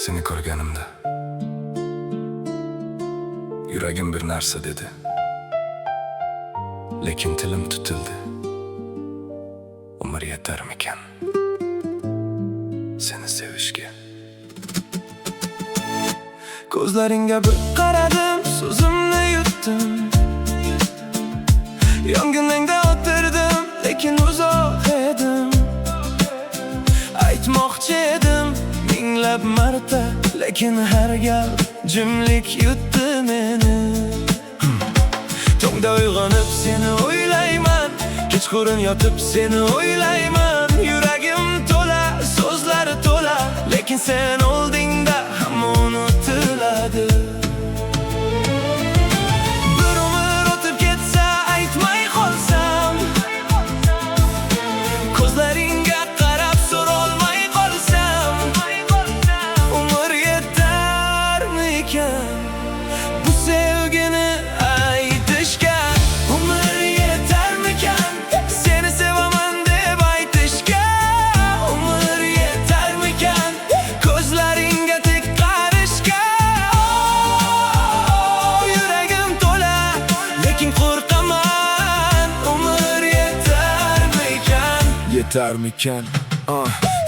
Seni ko'rganimda yuragim bir narsa dedi, lekin tilim tutildi. Umr yetarmikan seni sevishga? Ko'zlaringga bir qaradim, so'zimni yutdim. Yonginingda o'tirdim, lekin uzoq edim. Aytmoqchi edim minglab marta, lekin har gal jimlik yutdi meni. Tongda uyg'onib seni o'ylayman, kechqurun yotib seni o'ylayman. Yuragim to'la, so'zlari to'la, lekin sen oldingda hamma unutiladi. Bir umr o'tib ketsa, aytmay qolsam, ko'zlaringga qarab so'rolmay qolsam, umr yetarmikan bu sevgini aytishga? Umr yetarmikan seni sevaman deb aytishga? Umr yetarmikan ko'zlaringga tik qarashga? Yuragim to'la, lekin qo'rqaman. Umr yetarmikan? Yetarmikan?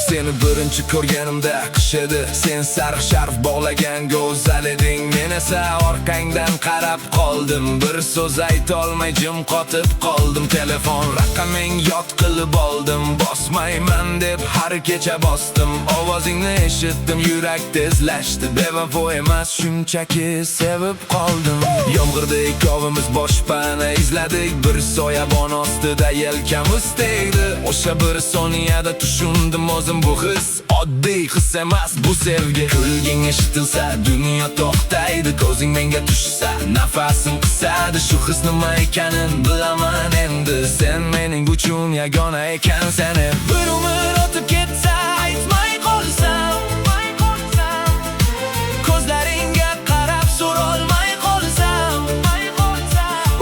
Seni birinchi ko'rganimda qish edi. Sen sariq sharf bog'lagan go'zal eding. Men esa orqangdan qarab qoldim. Bir so'z aytolmay jim qotib qoldim. Telefon raqaming yod qilib oldim. Bosmayman deb har kecha bosdim. Ovozingni eshitdim, yurak tezlashdi. Bevafo emas, shunchaki sevib qoldim. Yomg'irda ikkovimiz boshpana izladik. Bir soyabon ostida yelkamiz tegdi. O'sha bir soniyada tushundim o'zim, bu his oddiy his emas, bu sevgi. Kulging eshitilsa dunyo to'xtaydi, ko'zing menga tushsa nafasim qisadi. Shu his nima ekanin bilaman endi, sen mening uchun yagona ekansan. Bir umr o'tib ketsa, aytmay qolsam, ko'zlaringga qarab so'rolmay qolsam,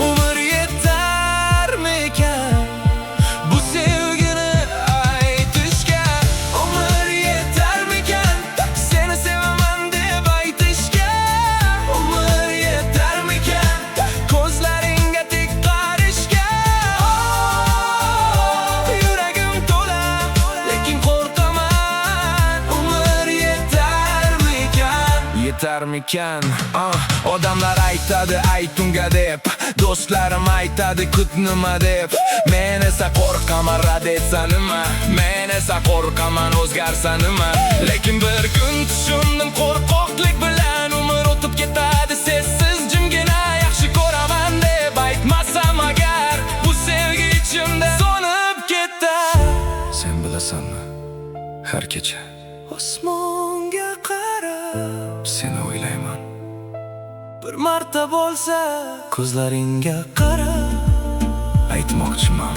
umr yetarmikan bu sevgini aytishga? Umr yetarmikan seni sevaman deb aytishga? Umr yetarmikan ko'zlaringga tik qarashga? Yuragim to'la, lekin qo'rqaman. Umr yetarmikan? Yetarmikan? Odamlar aytadi ayt unga deb, do'stlarim aytadi kut nima deb. Men esa qo'rqaman rad etsa nima, men esa qo'rqaman o'zgarsa nima. Lekin bir kun tushundim qo'rqoqlik bilan umr o'tib ketadi sessiz jimgina. Yaxshi ko'raman deb aytmasam agar, bu sevgi ichimda so'nib ketar. Sen bilasanmi, har kecha osmonga qarab seni o'ylayman. Bir marta bo'lsa ko'zlaringga qarab aytmoqchiman,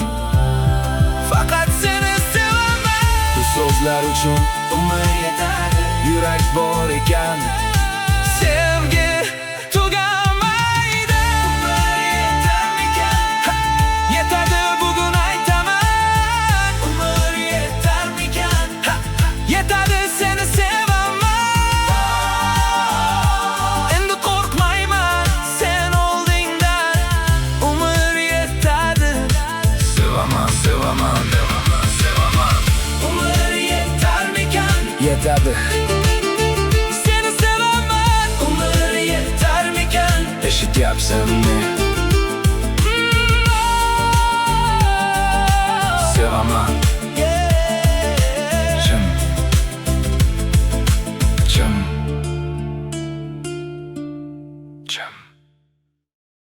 faqat seni sevaman. Bu so'zlar uchun umr yetadi, yurak bor ekan sevgi tugamaydi. Umr yetarmikan? Yetadi bugun aytaman. Umr yetarmikan? Yetadi seni sevaman. Endi qo'rqmayman sen oldingdan. Umr yetadi. Sevaman, sevaman, sevaman. Umr yetarmikan? Yetadi. Seni sevaman. Umr yetarmikan? Eshityapsanmi?